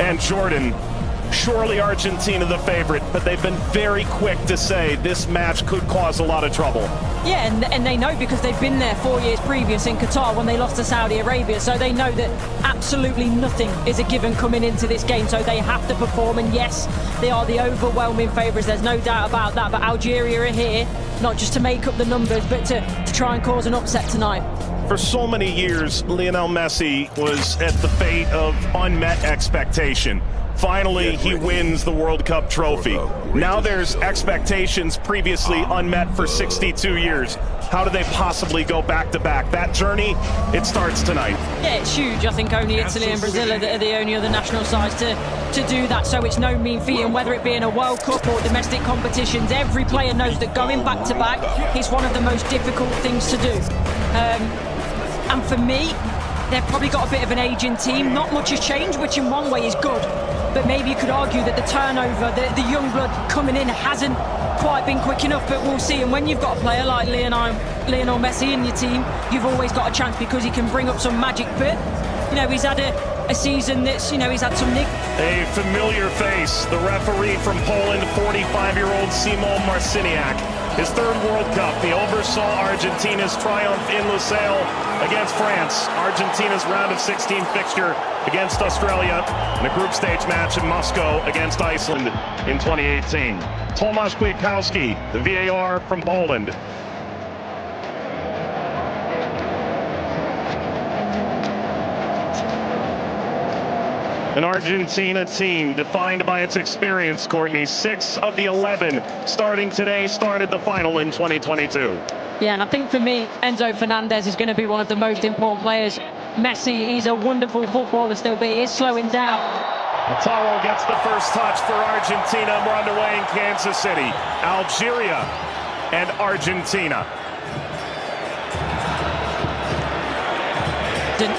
and Jordan. Surely Argentina the favorite, but they've been very quick to say this match could cause a lot of trouble. Yeah, and they know because they've been there 4 years previous in Qatar when they lost to Saudi Arabia, so they know that absolutely nothing is a given coming into this game, so they have to perform, and yes, they are the overwhelming favourites, there's no doubt about that, but Algeria are here, not just to make up the numbers, but to try and cause an upset tonight. For so many years, Lionel Messi was at the fate of unmet expectation. Finally, he wins the World Cup trophy. Now there's expectations previously unmet for 62 years. How do they possibly go back-to-back? That journey, it starts tonight. Yeah, it's huge. I think only Italy and Brazil are the only other national sides to do that, so it's no mean feat. And whether it be in a World Cup or domestic competitions, every player knows that going back-to-back is one of the most difficult things to do. And for me, they've probably got a bit of an aging team. Not much has changed, which in one way is good. But maybe you could argue that the turnover, the young blood coming in hasn't quite been quick enough, but we'll see. And when you've got a player like Lionel Messi in your team, you've always got a chance because he can bring up some magic. But, you know, he's had a season that's, you know, he's had some nick. A familiar face, the referee from Poland, 45-year-old Szymon Marciniak. His third World Cup, he oversaw Argentina's triumph in Lusail against France. Argentina's round of 16 fixture against Australia, and a group stage match in Moscow against Iceland in 2018. Tomasz Kwiatkowski, the VAR from Poland. An Argentina team defined by its experience, Courtney. 6 of the 11 starting today started the final in 2022. Yeah, and I think for me, Enzo Fernandez is going to be one of the most important players. Messi, he's a wonderful footballer still, but he is slowing down. Lautaro gets the first touch for Argentina. We're underway in Kansas City. Algeria and Argentina.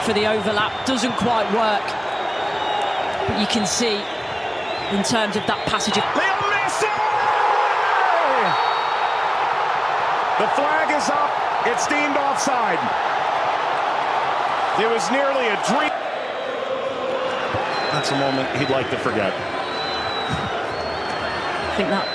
For the overlap, doesn't quite work. But you can see, in terms of that passage of... Leo Messi! The flag is up. It's deemed offside. It was nearly a dream. That's a moment he'd like to forget. I think that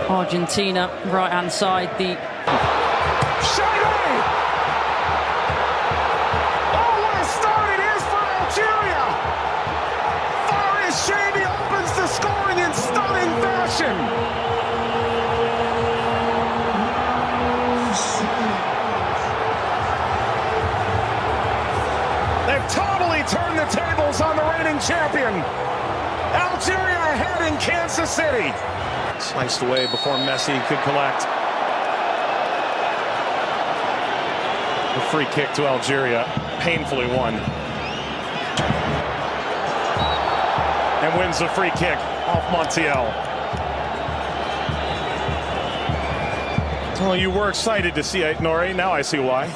Argentina, right-hand side, the... Scoring in stunning fashion. They've totally turned the tables on the reigning champion. Algeria ahead in Kansas City. Sliced away before Messi could collect. A free kick to Algeria, painfully won. And wins a free kick off Montiel. Well, you were excited to see it, Nori. Now I see why.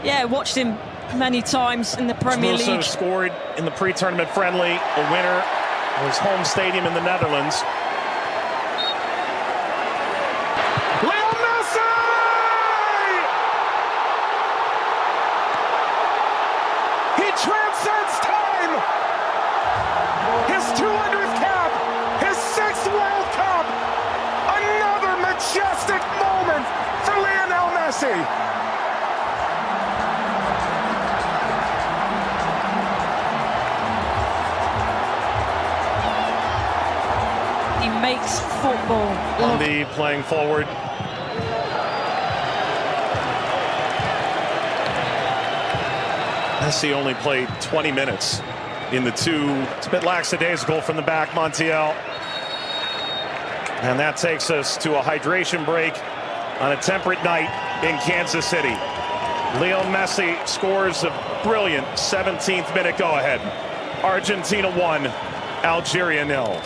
Yeah, watched him many times in the Premier League. Scored in the pre-tournament friendly, a winner of his home stadium in the Netherlands. Leo Messi! He transcends time! His 200th cap, his 6th World Cup, another majestic moment for Lionel Messi. He makes football. Andy playing forward. Messi only played 20 minutes. In the two, it's a bit lackadaisical from the back, Montiel. And that takes us to a hydration break on a temperate night in Kansas City. Leo Messi scores a brilliant 17th minute go-ahead. Argentina 1, Algeria 0.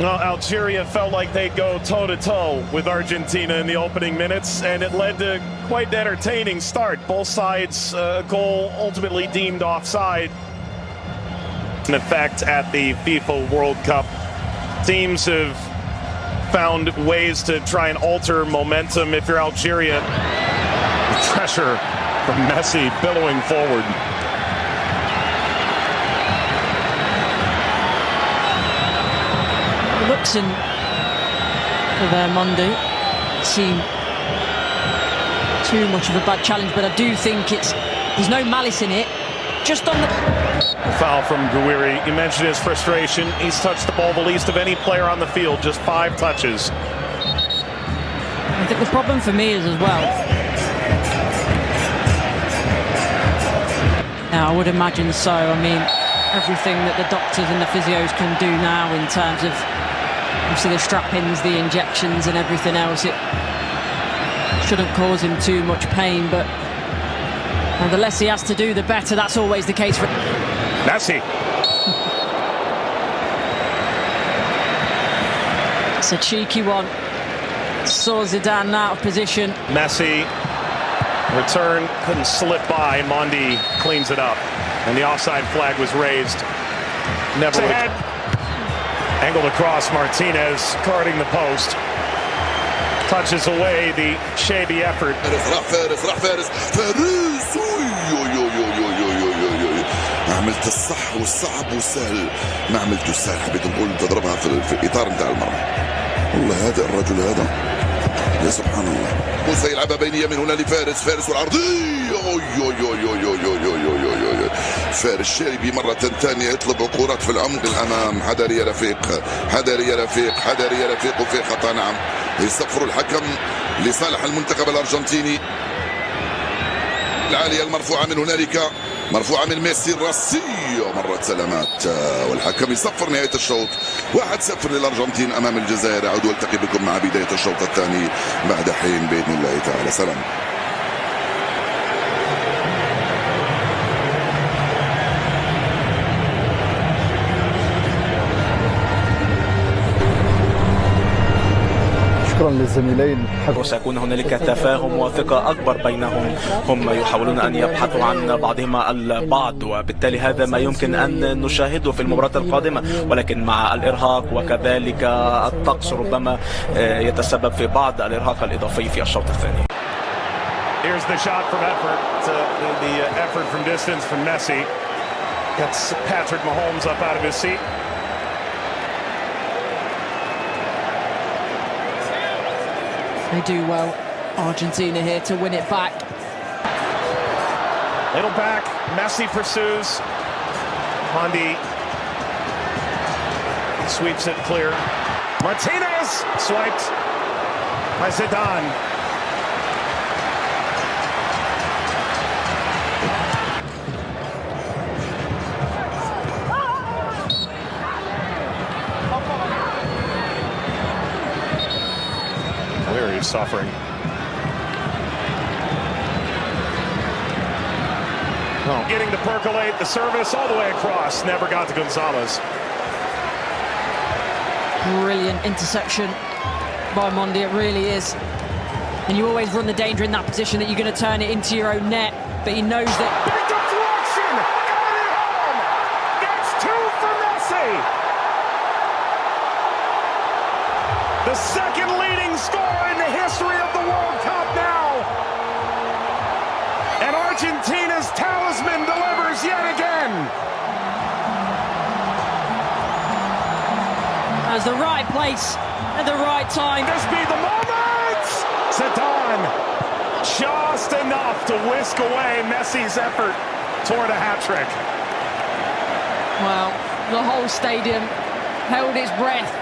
Well, Algeria felt like they'd go toe-to-toe with Argentina in the opening minutes, and it led to quite an entertaining start. Both sides, goal ultimately deemed offside. In effect at the FIFA World Cup, teams have found ways to try and alter momentum. If you're Algeria, pressure from Messi billowing forward. Looks in for their Monday seem too much of a bad challenge, but I do think there's no malice in it. Just on the foul from Gouiri. You mentioned his frustration. He's touched the ball the least of any player on the field, just 5 touches. I think the problem for me is as well. Yeah, I would imagine so. I mean, everything that the doctors and the physios can do now in terms of obviously the strap-ins, the injections and everything else, it shouldn't cause him too much pain, but the less he has to do, the better. That's always the case for Messi. It's a cheeky one. Saw Zidane out of position. Messi, return, couldn't slip by. Mondi cleans it up. And the offside flag was raised. Never ahead. Angled across, Martinez guarding the post. Touches away the shabby effort. فارس ما عملت الصح والصعب والسهل، ما عملته السهل، حبيت نقول تضربها في الاطار نتاع المرمى. والله هذا الرجل هذا يا سبحان الله. موسى يلعبها بينيه من هنا لفارس والعرضيه. فارس الشاربي مرة ثانية يطلب كرات في العمق الأمام. حذري يا رفيق، حذري يا رفيق، حذري يا رفيق، وفي خطأ. نعم، يصفر الحكم لصالح المنتخب الأرجنتيني. العالية المرفوعة من هنالك، مرفوعة من ميسي الراسية، مرت سلامات، والحكم يصفر نهاية الشوط. 1-0 للأرجنتين أمام الجزائر. أعود والتقي بكم مع بداية الشوط الثاني بعد حين بإذن الله تعالى. سلام. شكرا للزميلين. وسيكون هنالك تفاهم وثقة أكبر بينهم. هم يحاولون أن يبحثوا عن بعضهما البعض، وبالتالي هذا ما يمكن أن نشاهده في المباراة القادمة، ولكن مع الإرهاق وكذلك الطقس ربما يتسبب في بعض الإرهاق الإضافي في الشوط الثاني. Here's the shot from effort. The effort from distance from Messi. Gets Patrick Mahomes up out of his seat. They do well, Argentina here to win it back. Little back, Messi pursues. Mondi sweeps it clear. Martinez swiped by Zidane. He's suffering. Oh. Getting to percolate the service all the way across. Never got to Gonzalez. Brilliant interception by Mondi, it really is. And you always run the danger in that position that you're going to turn it into your own net, but he knows that. Big deflection! Got it home! That's 2 for Messi! The second leading scorer in the history of the World Cup now. And Argentina's talisman delivers yet again. That's the right place at the right time. This be the moment! Zidane just enough to whisk away Messi's effort toward a hat-trick. Well, the whole stadium held its breath.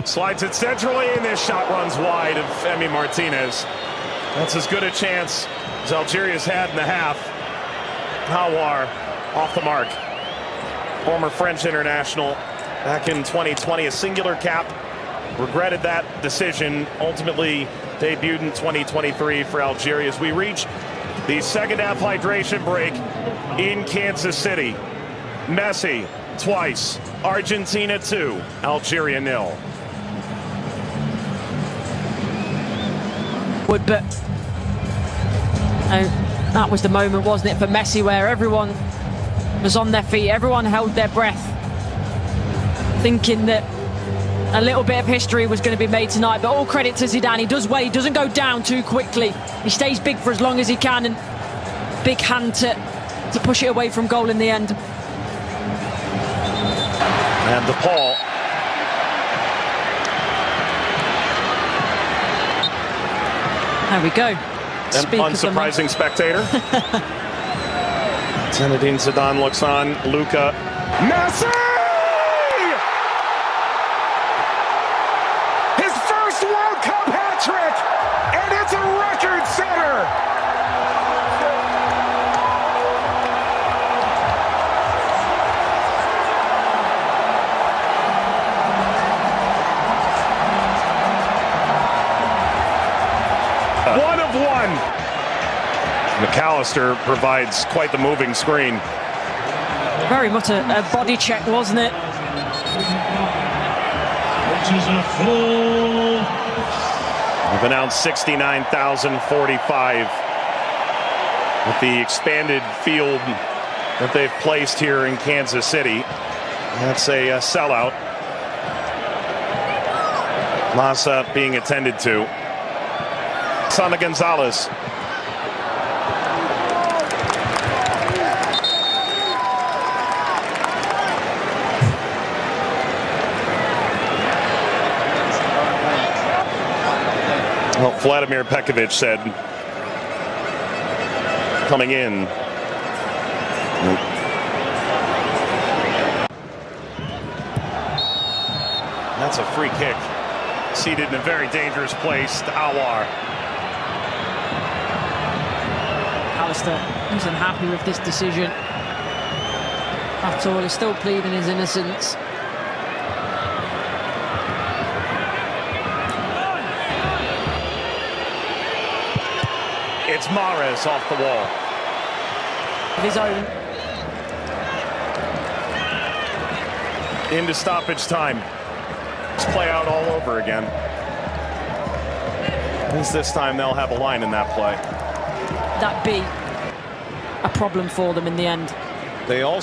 Slides it centrally, and this shot runs wide of Emi Martinez. That's as good a chance as Algeria's had in the half. Hawar off the mark. Former French international back in 2020, a singular cap. Regretted that decision. Ultimately debuted in 2023 for Algeria as we reach the second half hydration break in Kansas City. Messi twice, Argentina 2, Algeria 0. But that was the moment, wasn't it, for Messi, where everyone was on their feet. Everyone held their breath, thinking that a little bit of history was going to be made tonight. But all credit to Zidane. He does well. He doesn't go down too quickly. He stays big for as long as he can, and big hand to push it away from goal in the end. And DePaul. There we go. An unsurprising spectator. Zinedine Zidane looks on. Luka. Messi! His first World Cup hat-trick! And it's a record setter! One of one. McAllister provides quite the moving screen. Very much a body check, wasn't it? We've announced 69,045 with the expanded field that they've placed here in Kansas City. That's a sellout. Massa being attended to. Sana Gonzalez. Well, Vladimir Pekovic said, coming in. That's a free kick. Seated in a very dangerous place to Awar. Alistair isn't happy with this decision at all. He's still pleading his innocence. It's Mahrez off the wall. Of his own. Into stoppage time. Let's play out all over again. At least this time they'll have a line in that play. That be a problem for them in the end. They also